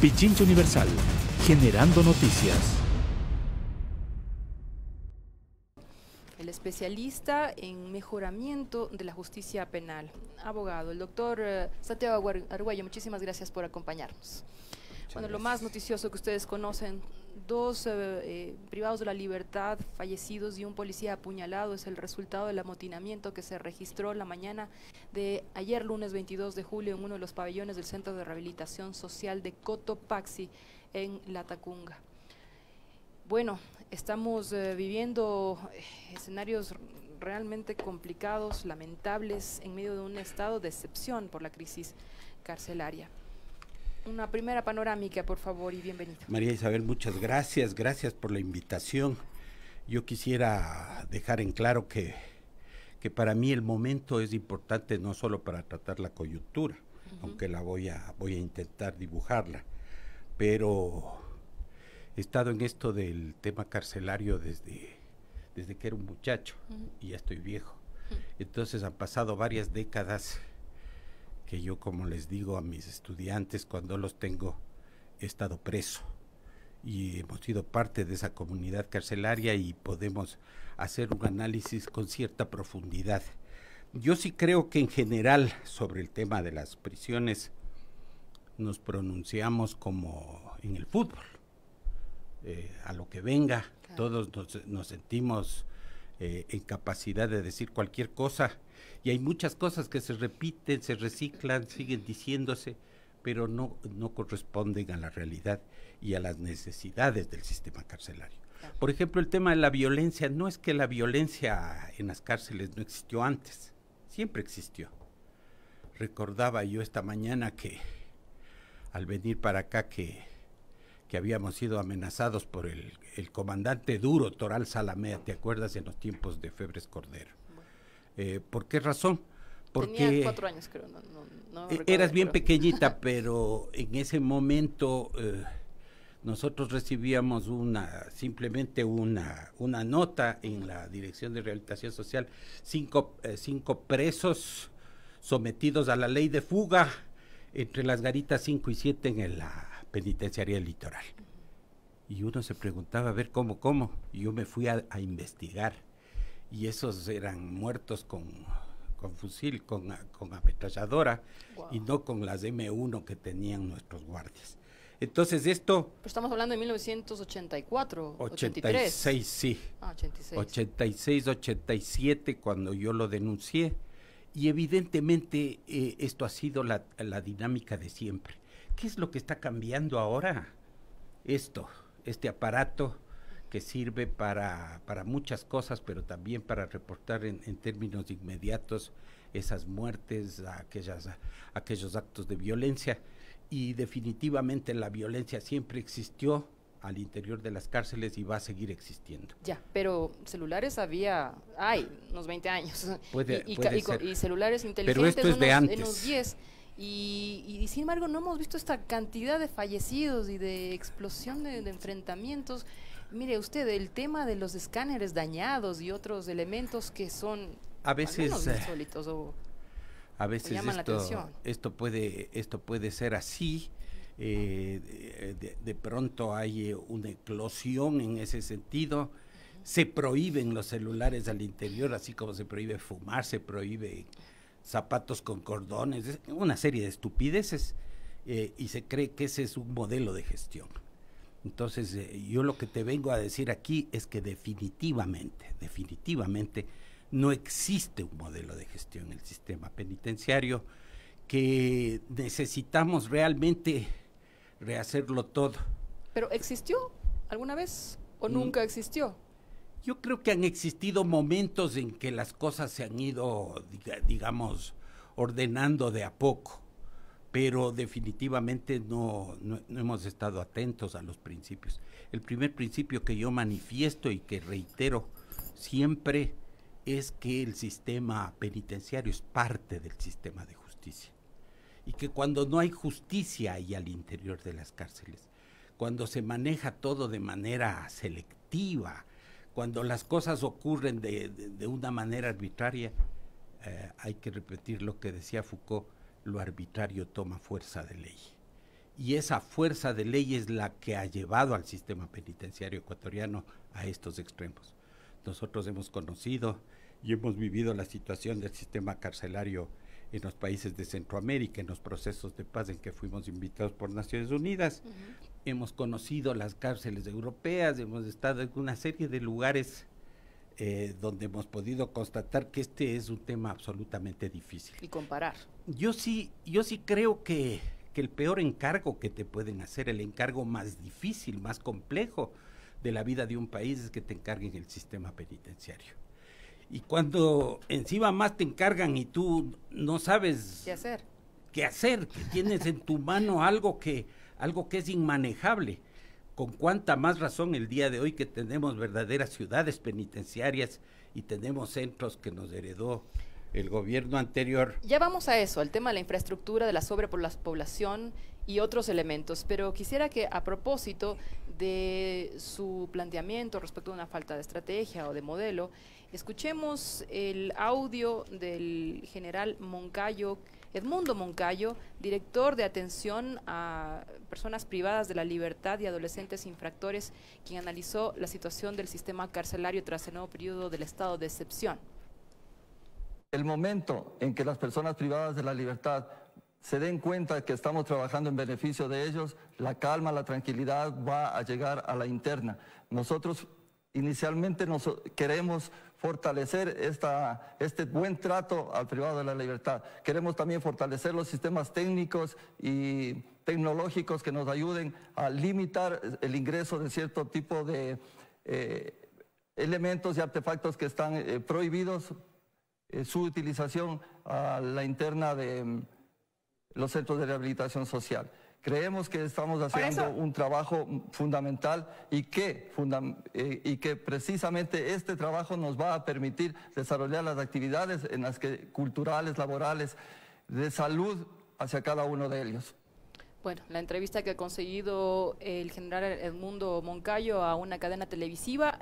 Pichincha Universal, generando noticias. El especialista en mejoramiento de la justicia penal, abogado, el doctor Santiago Arguello, muchísimas gracias por acompañarnos. Bueno, lo más noticioso que ustedes conocen, dos privados de la libertad fallecidos y un policía apuñalado es el resultado del amotinamiento que se registró la mañana de ayer, lunes 22 de julio, en uno de los pabellones del Centro de Rehabilitación Social de Cotopaxi, en Latacunga. Bueno, estamos viviendo escenarios realmente complicados, lamentables, en medio de un estado de excepción por la crisis carcelaria. Una primera panorámica, por favor, y bienvenido. María Isabel, muchas gracias, gracias por la invitación. Yo quisiera dejar en claro que para mí el momento es importante no solo para tratar la coyuntura, aunque la voy a intentar dibujarla, pero he estado en esto del tema carcelario desde que era un muchacho y ya estoy viejo. Entonces han pasado varias décadas que yo, como les digo a mis estudiantes cuando los tengo, he estado preso y hemos sido parte de esa comunidad carcelaria y podemos hacer un análisis con cierta profundidad. Yo sí creo que en general sobre el tema de las prisiones nos pronunciamos como en el fútbol, a lo que venga, claro. Todos nos sentimos en capacidad de decir cualquier cosa. Y hay muchas cosas que se repiten, se reciclan, siguen diciéndose, pero no corresponden a la realidad y a las necesidades del sistema carcelario. Por ejemplo, el tema de la violencia, no es que la violencia en las cárceles no existió antes, siempre existió. Recordaba yo esta mañana que al venir para acá que habíamos sido amenazados por el comandante duro, Toral Salamea, ¿te acuerdas? En los tiempos de Febres Cordero. ¿Por qué razón? Porque tenía 4 años, creo. No eras bien pequeñita, pero en ese momento nosotros recibíamos simplemente una nota en la Dirección de Rehabilitación Social, 5 presos sometidos a la ley de fuga entre las garitas 5 y 7 en la penitenciaría del Litoral. Y uno se preguntaba, a ver, ¿cómo? Y yo me fui a investigar. Y esos eran muertos con fusil, con ametralladora, wow. Y no con las M1 que tenían nuestros guardias. Entonces esto... Pero estamos hablando de 1984, 86, sí. 86. 86, 87, cuando yo lo denuncié. Y evidentemente esto ha sido la dinámica de siempre. ¿Qué es lo que está cambiando ahora? Este aparato que sirve para muchas cosas, pero también para reportar en términos inmediatos esas muertes, aquellos actos de violencia. Y definitivamente la violencia siempre existió al interior de las cárceles y va a seguir existiendo. Ya, pero celulares hay unos 20 años. Puede ser. Y celulares inteligentes, pero esto es de antes. En unos 10. Y sin embargo no hemos visto esta cantidad de fallecidos y de explosión de enfrentamientos. Mire usted, el tema de los escáneres dañados y otros elementos que son a veces insólitos o a veces llaman la atención. Esto puede ser así. De pronto hay una eclosión en ese sentido. Se prohíben los celulares al interior, así como se prohíbe fumar, se prohíbe zapatos con cordones, una serie de estupideces, y se cree que ese es un modelo de gestión. Entonces, yo lo que te vengo a decir aquí es que definitivamente no existe un modelo de gestión en el sistema penitenciario, que necesitamos realmente rehacerlo todo. ¿Pero existió alguna vez o nunca existió? Yo creo que han existido momentos en que las cosas se han ido, digamos, ordenando de a poco, pero definitivamente no hemos estado atentos a los principios. El primer principio que yo manifiesto y que reitero siempre es que el sistema penitenciario es parte del sistema de justicia y que cuando no hay justicia ahí al interior de las cárceles, cuando se maneja todo de manera selectiva, cuando las cosas ocurren de una manera arbitraria, hay que repetir lo que decía Foucault: lo arbitrario toma fuerza de ley. y esa fuerza de ley es la que ha llevado al sistema penitenciario ecuatoriano a estos extremos. Nosotros hemos conocido y hemos vivido la situación del sistema carcelario en los países de Centroamérica, en los procesos de paz en que fuimos invitados por Naciones Unidas. Hemos conocido las cárceles europeas, hemos estado en una serie de lugares donde hemos podido constatar que este es un tema absolutamente difícil. Y comparar. Yo sí creo que el peor encargo que te pueden hacer, el encargo más difícil, más complejo de la vida de un país, es que te encarguen el sistema penitenciario. Y cuando encima más te encargan y tú no sabes qué hacer, que tienes en tu mano algo que es inmanejable, con cuánta más razón el día de hoy que tenemos verdaderas ciudades penitenciarias y tenemos centros que nos heredó el gobierno anterior. Ya vamos a eso, al tema de la infraestructura, de la sobrepoblación y otros elementos, pero quisiera que a propósito de su planteamiento respecto a una falta de estrategia o de modelo, escuchemos el audio del general Moncayo, Edmundo Moncayo, director de atención a personas privadas de la libertad y adolescentes infractores, quien analizó la situación del sistema carcelario tras el nuevo periodo del estado de excepción. El momento en que las personas privadas de la libertad se den cuenta que estamos trabajando en beneficio de ellos, la calma, la tranquilidad va a llegar a la interna. Nosotros inicialmente queremos fortalecer este buen trato al privado de la libertad. Queremos también fortalecer los sistemas técnicos y tecnológicos que nos ayuden a limitar el ingreso de cierto tipo de elementos y artefactos que están prohibidos, su utilización a la interna de los centros de rehabilitación social. Creemos que estamos haciendo un trabajo fundamental y que precisamente este trabajo nos va a permitir desarrollar las actividades en las que culturales, laborales, de salud hacia cada uno de ellos. Bueno, la entrevista que ha conseguido el general Edmundo Moncayo a una cadena televisiva,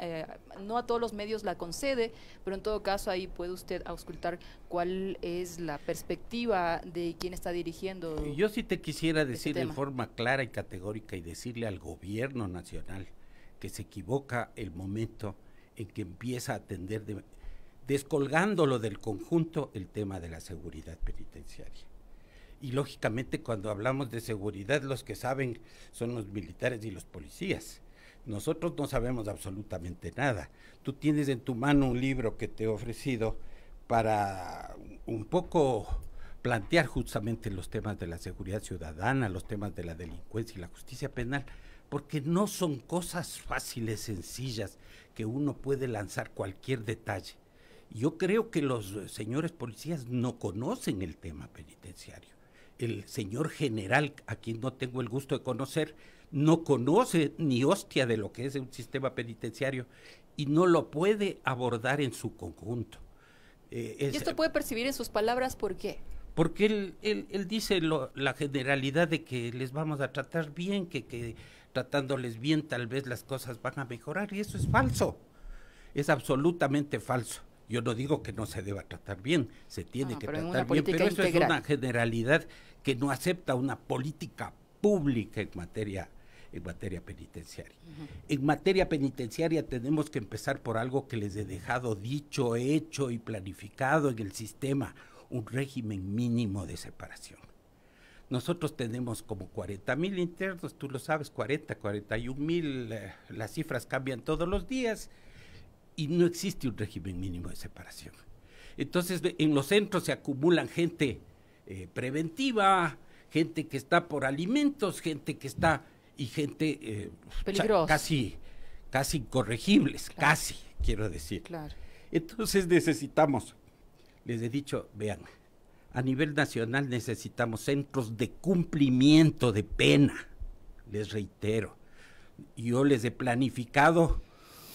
no a todos los medios la concede, pero en todo caso ahí puede usted auscultar cuál es la perspectiva de quien está dirigiendo. Yo sí te quisiera decir en forma clara y categórica y decirle al gobierno nacional que se equivoca el momento en que empieza a atender, descolgándolo del conjunto, el tema de la seguridad penitenciaria. Y lógicamente cuando hablamos de seguridad, los que saben son los militares y los policías. Nosotros no sabemos absolutamente nada. Tú tienes en tu mano un libro que te he ofrecido para un poco plantear justamente los temas de la seguridad ciudadana, los temas de la delincuencia y la justicia penal, porque no son cosas fáciles, sencillas, que uno puede lanzar cualquier detalle. Yo creo que los señores policías no conocen el tema penitenciario. El señor general, a quien no tengo el gusto de conocer, no conoce ni hostia de lo que es un sistema penitenciario y no lo puede abordar en su conjunto. ¿Y esto puede percibir en sus palabras por qué? Porque él dice la generalidad de que les vamos a tratar bien, que tratándoles bien tal vez las cosas van a mejorar, y eso es falso, es absolutamente falso. Yo no digo que no se deba tratar bien, se tiene que tratar bien, pero eso es una generalidad que no acepta una política pública en materia penitenciaria. En materia penitenciaria tenemos que empezar por algo que les he dejado dicho, hecho y planificado en el sistema, un régimen mínimo de separación. Nosotros tenemos como 40,000 internos, tú lo sabes, 41,000, las cifras cambian todos los días, y no existe un régimen mínimo de separación. Entonces, en los centros se acumulan gente preventiva, gente que está por alimentos, gente que está, y gente casi incorregibles, claro. Casi, quiero decir. Claro. Entonces necesitamos, les he dicho, vean, a nivel nacional necesitamos centros de cumplimiento de pena, les reitero. Yo les he planificado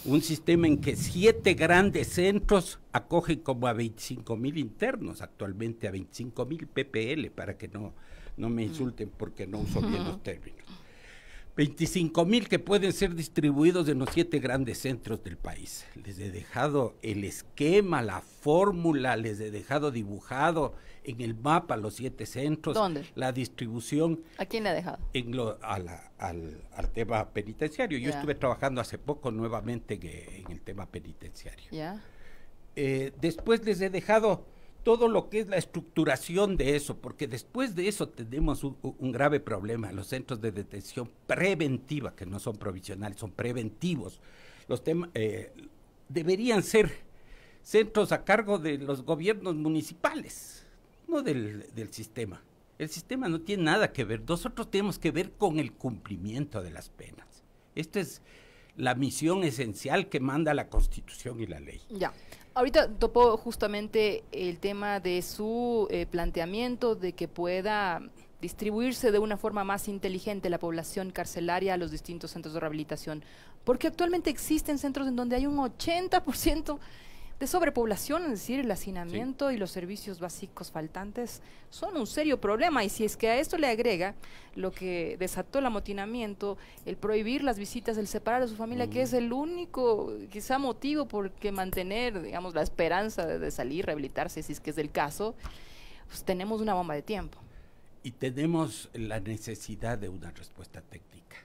un sistema en que 7 grandes centros acogen como a 25,000 internos, actualmente a 25,000 PPL, para que no me insulten porque no uso bien los términos. 25,000 que pueden ser distribuidos en los 7 grandes centros del país. Les he dejado el esquema, la fórmula, les he dejado dibujado en el mapa los 7 centros. ¿Dónde? La distribución. ¿A quién le ha dejado? Al tema penitenciario. Yo estuve trabajando hace poco nuevamente en el tema penitenciario. Ya. Después les he dejado todo lo que es la estructuración de eso, porque después de eso tenemos un grave problema, los centros de detención preventiva, que no son provisionales, son preventivos. Los deberían ser centros a cargo de los gobiernos municipales, no del sistema. El sistema no tiene nada que ver, nosotros tenemos que ver con el cumplimiento de las penas. Esta es la misión esencial que manda la Constitución y la ley. Ya. Ahorita topó justamente el tema de su planteamiento de que pueda distribuirse de una forma más inteligente la población carcelaria a los distintos centros de rehabilitación, porque actualmente existen centros en donde hay un 80% de sobrepoblación, es decir, el hacinamiento y los servicios básicos faltantes son un serio problema, y si es que a esto le agrega lo que desató el amotinamiento, el prohibir las visitas, el separar a su familia, que es el único quizá motivo por que mantener, digamos, la esperanza de salir, rehabilitarse, si es que es el caso, pues tenemos una bomba de tiempo. Y tenemos la necesidad de una respuesta técnica.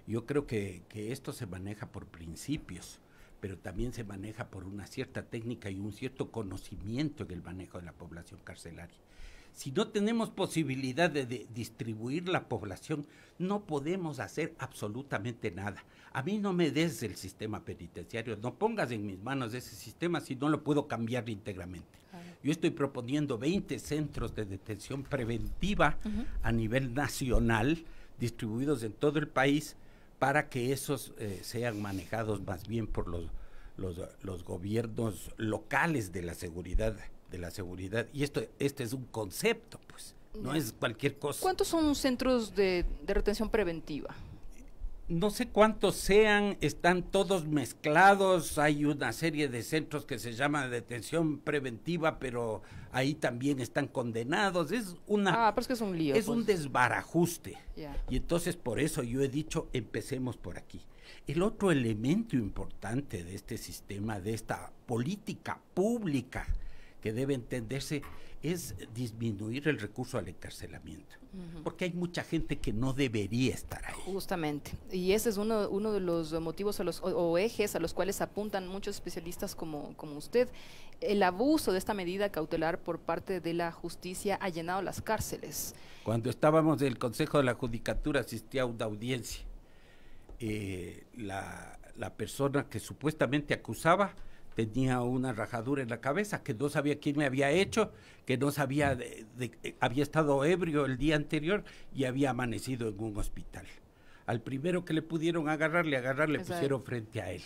Yo creo que esto se maneja por principios, pero también se maneja por una cierta técnica y un cierto conocimiento en el manejo de la población carcelaria. Si no tenemos posibilidad de distribuir la población, no podemos hacer absolutamente nada. A mí no me des el sistema penitenciario, no pongas en mis manos ese sistema si no lo puedo cambiar íntegramente. Yo estoy proponiendo 20 centros de detención preventiva a nivel nacional, distribuidos en todo el país, para que esos sean manejados más bien por los gobiernos locales de la seguridad. Y este es un concepto, pues, no es cualquier cosa. ¿Cuántos son centros de retención preventiva? No sé cuántos sean, están todos mezclados, hay una serie de centros que se llama detención preventiva, pero ahí también están condenados, pero es que es un lío. Es pues un desbarajuste, y entonces por eso yo he dicho, empecemos por aquí. El otro elemento importante de este sistema, de esta política pública que debe entenderse, es disminuir el recurso al encarcelamiento, porque hay mucha gente que no debería estar ahí. Justamente, y ese es uno de los motivos o ejes a los cuales apuntan muchos especialistas como usted. El abuso de esta medida cautelar por parte de la justicia ha llenado las cárceles. Cuando estábamos en el Consejo de la Judicatura asistí a una audiencia, la persona que supuestamente acusaba tenía una rajadura en la cabeza, que no sabía quién me había hecho, que no sabía, había estado ebrio el día anterior y había amanecido en un hospital. Al primero que le pudieron agarrar, le pusieron frente a él.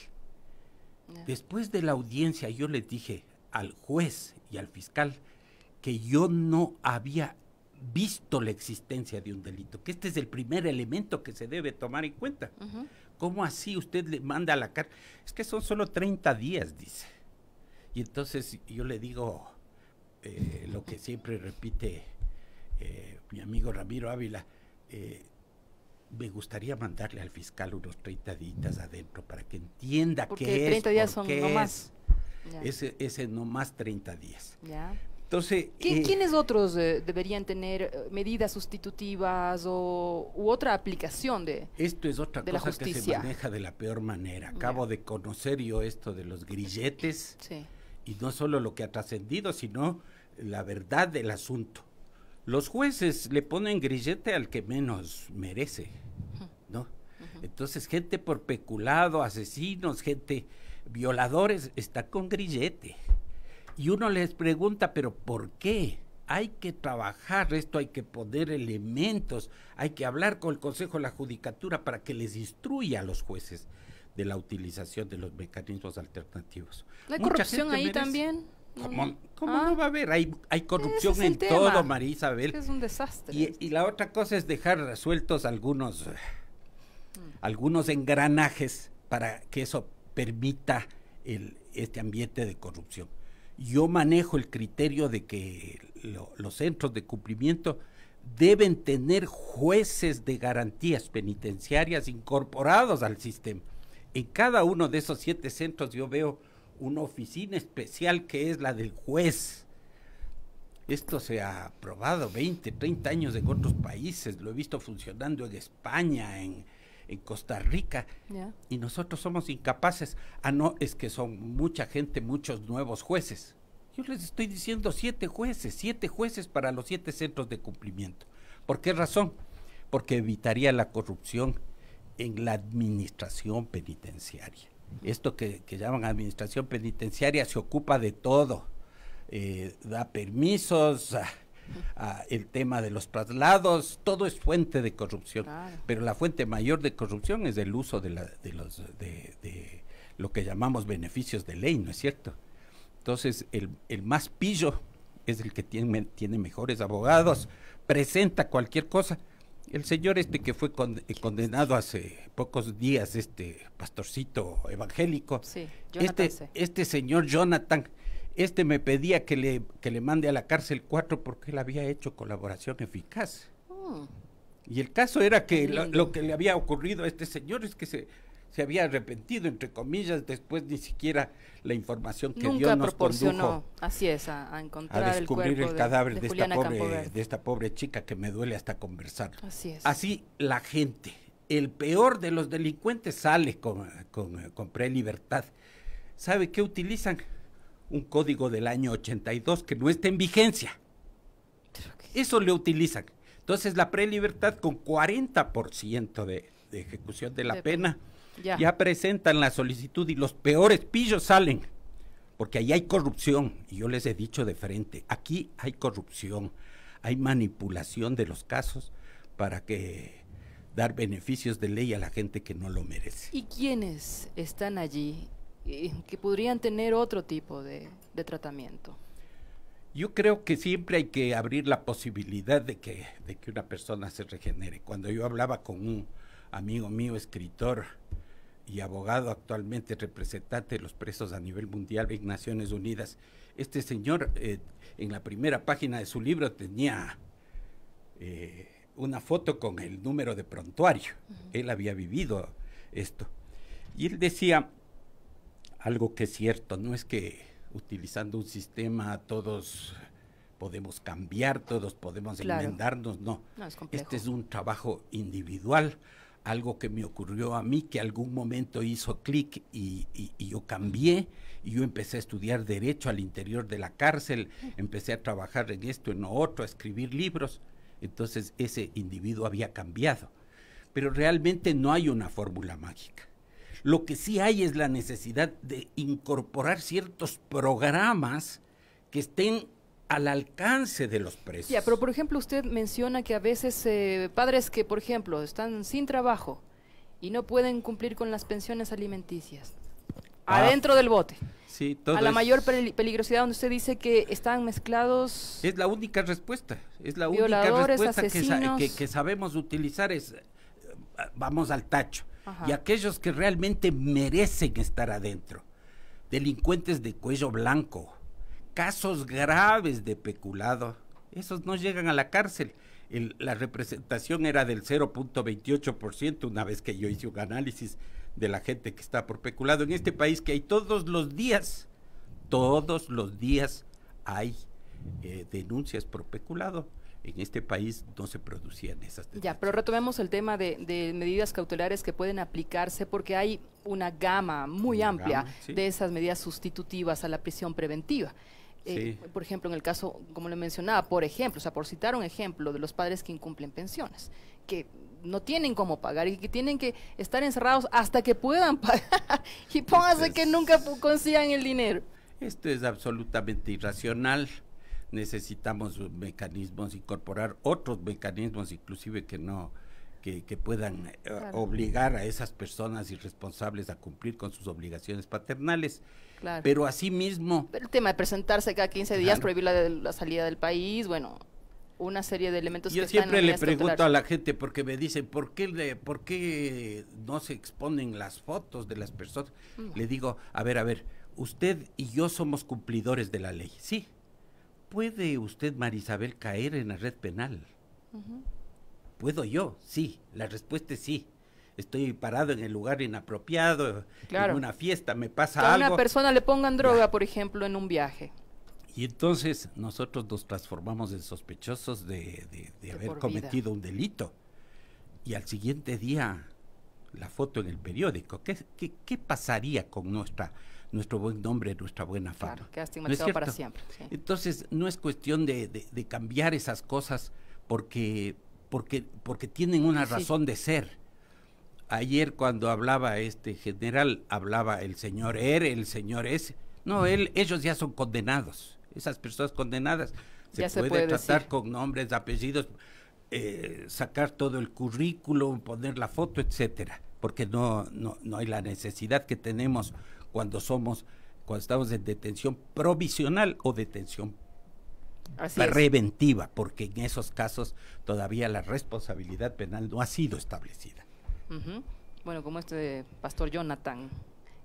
Después de la audiencia yo le dije al juez y al fiscal que yo no había visto la existencia de un delito, que este es el primer elemento que se debe tomar en cuenta. ¿Cómo así usted le manda a la cárcel? Es que son solo 30 días, dice. Y entonces yo le digo lo que siempre repite mi amigo Ramiro Ávila, me gustaría mandarle al fiscal unos 30 días adentro para que entienda qué es. Porque 30 días son no más. Ese no más 30 días. Ya. Entonces, ¿quiénes otros deberían tener medidas sustitutivas u otra aplicación de esto es otra cosa que se maneja de la peor manera. Acabo de conocer yo esto de los grilletes, y no solo lo que ha trascendido, sino la verdad del asunto. Los jueces le ponen grillete al que menos merece, ¿no? Entonces, gente por peculado, asesinos, gente violadores, está con grillete. Y uno les pregunta, ¿pero por qué? Hay que trabajar esto, hay que poner elementos, hay que hablar con el Consejo de la Judicatura para que les instruya a los jueces de la utilización de los mecanismos alternativos. ¿La corrupción ahí también? ¿Cómo no va a haber? Hay corrupción en todo, María Isabel. Es un desastre. Y la otra cosa es dejar resueltos algunos engranajes para que eso permita este ambiente de corrupción. Yo manejo el criterio de que los centros de cumplimiento deben tener jueces de garantías penitenciarias incorporados al sistema. En cada uno de esos 7 centros yo veo una oficina especial que es la del juez. Esto se ha probado 20, 30 años en otros países, lo he visto funcionando en España, en Costa Rica, y nosotros somos incapaces. No, es que son mucha gente, muchos nuevos jueces. Yo les estoy diciendo 7 jueces para los 7 centros de cumplimiento. ¿Por qué razón? Porque evitaría la corrupción en la administración penitenciaria. Esto que llaman administración penitenciaria se ocupa de todo, da permisos, el tema de los traslados, todo es fuente de corrupción, pero la fuente mayor de corrupción es el uso de lo que llamamos beneficios de ley, ¿no es cierto? Entonces el más pillo es el que tiene mejores abogados, presenta cualquier cosa. El señor que fue condenado hace pocos días, pastorcito evangélico, sí, este señor Jonathan, me pedía que le mande a la cárcel 4 porque él había hecho colaboración eficaz. Y el caso era que lo que le había ocurrido a este señor es que se había arrepentido, entre comillas, después ni siquiera la información que Dios nos condujo. Así es, a encontrar a descubrir el cadáver de esta pobre chica que me duele hasta conversar. Así es. Así la gente, el peor de los delincuentes sale con prelibertad. ¿Sabe qué utilizan? Un código del año 82 que no está en vigencia. Eso le utilizan. Entonces la prelibertad con 40% de ejecución de la pena, ya presentan la solicitud y los peores pillos salen, porque ahí hay corrupción, y yo les he dicho de frente, aquí hay corrupción, hay manipulación de los casos para dar beneficios de ley a la gente que no lo merece. ¿Y quiénes están allí que podrían tener otro tipo de tratamiento? Yo creo que siempre hay que abrir la posibilidad de que una persona se regenere. Cuando yo hablaba con un amigo mío, escritor y abogado, actualmente representante de los presos a nivel mundial en Naciones Unidas, este señor en la primera página de su libro tenía una foto con el número de prontuario. Él había vivido esto. Y él decía algo que es cierto, no es que utilizando un sistema todos podemos cambiar, todos podemos enmendarnos, no es complejo. Este es un trabajo individual, algo que me ocurrió a mí, que algún momento hizo clic y yo cambié, y yo empecé a estudiar Derecho al interior de la cárcel, empecé a trabajar en esto, en lo otro, a escribir libros. Entonces ese individuo había cambiado, pero realmente no hay una fórmula mágica. Lo que sí hay es la necesidad de incorporar ciertos programas que estén al alcance de los presos. Ya, pero por ejemplo usted menciona que a veces padres que, por ejemplo, están sin trabajo y no pueden cumplir con las pensiones alimenticias, adentro del bote, sí, a la mayor peligrosidad, donde usted dice que están mezclados. Es la única respuesta, violadores, asesinos, que sabemos utilizar, es vamos al tacho. Ajá. Y aquellos que realmente merecen estar adentro, delincuentes de cuello blanco, casos graves de peculado, esos no llegan a la cárcel. La representación era del 0.28%, una vez que yo hice un análisis de la gente que está por peculado en este país, que hay todos los días hay denuncias por peculado. En este país no se producían esas denuncias. Ya, pero retomemos el tema de medidas cautelares que pueden aplicarse, porque hay una gama muy amplia de esas medidas sustitutivas a la prisión preventiva. Por ejemplo, en el caso, como le mencionaba, por citar un ejemplo de los padres que incumplen pensiones, que no tienen cómo pagar y que tienen que estar encerrados hasta que puedan pagar, y póngase que nunca consigan el dinero. Esto es absolutamente irracional. Necesitamos mecanismos, incorporar otros mecanismos, inclusive que puedan obligar a esas personas irresponsables a cumplir con sus obligaciones paternales. Claro. Pero asimismo... Pero el tema de presentarse cada 15 días, prohibir la salida del país, bueno, una serie de elementos Yo que siempre están le pregunto a la gente, porque me dicen, ¿por qué no se exponen las fotos de las personas? Le digo, a ver, usted y yo somos cumplidores de la ley, ¿sí? ¿Puede usted, Marisabel, caer en la red penal? ¿Puedo yo? Sí, la respuesta es sí. Estoy parado en el lugar inapropiado, en una fiesta, me pasa que a algo. una persona le pongan droga, por ejemplo, en un viaje. Y entonces nosotros nos transformamos en sospechosos de haber cometido un delito. Y al siguiente día, la foto en el periódico. ¿Qué pasaría con nuestro buen nombre, nuestra buena fama? Claro, queda estigmatizado para siempre. Sí. Entonces, no es cuestión de cambiar esas cosas porque tienen una razón de ser. Ayer cuando hablaba este general, hablaba el señor el señor S. No, ellos ya son condenados. Esas personas condenadas se puede tratar decir con nombres, apellidos, sacar todo el currículum, poner la foto, etcétera, porque no hay la necesidad que tenemos cuando estamos en detención provisional o detención preventiva, porque en esos casos todavía la responsabilidad penal no ha sido establecida. Bueno, como este pastor Jonathan,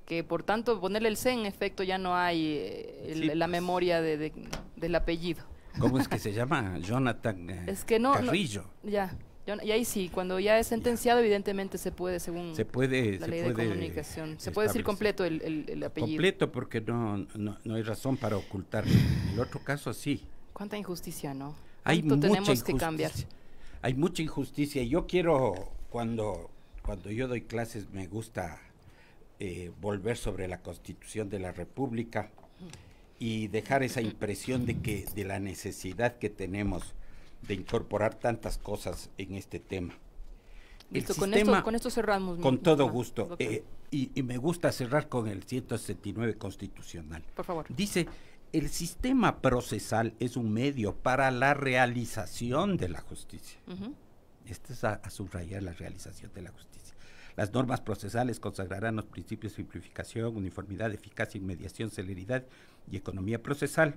que por tanto ponerle el C en efecto ya no hay la memoria del apellido. ¿Cómo es que se llama? Jonathan es que Carrillo. Y ahí sí, cuando ya es sentenciado, evidentemente se puede, según la ley de comunicación, se puede decir completo el apellido. Completo, porque no hay razón para ocultarlo. En el otro caso sí. Cuánta injusticia, ¿no? Hay mucha tenemos injusticia. Que cambiar. Hay mucha injusticia. Yo quiero, cuando yo doy clases, me gusta volver sobre la Constitución de la República y dejar esa impresión de la necesidad que tenemos de incorporar tantas cosas en este tema. Listo, con esto cerramos. Con todo gusto. Y me gusta cerrar con el 169 constitucional. Por favor. Dice, el sistema procesal es un medio para la realización de la justicia. Esto es a subrayar la realización de la justicia. Las normas procesales consagrarán los principios de simplificación, uniformidad, eficacia, inmediación, celeridad y economía procesal,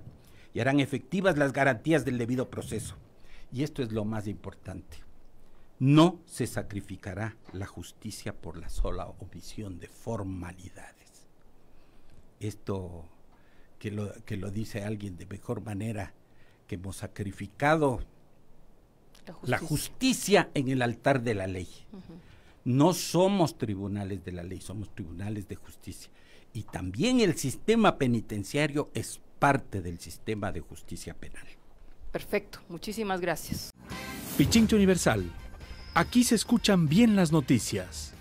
y harán efectivas las garantías del debido proceso. Y esto es lo más importante. No se sacrificará la justicia por la sola omisión de formalidades. Esto que lo dice alguien de mejor manera, que hemos sacrificado la justicia en el altar de la ley. No somos tribunales de la ley, somos tribunales de justicia. Y también el sistema penitenciario es parte del sistema de justicia penal. Perfecto, muchísimas gracias. Pichincha Universal. Aquí se escuchan bien las noticias.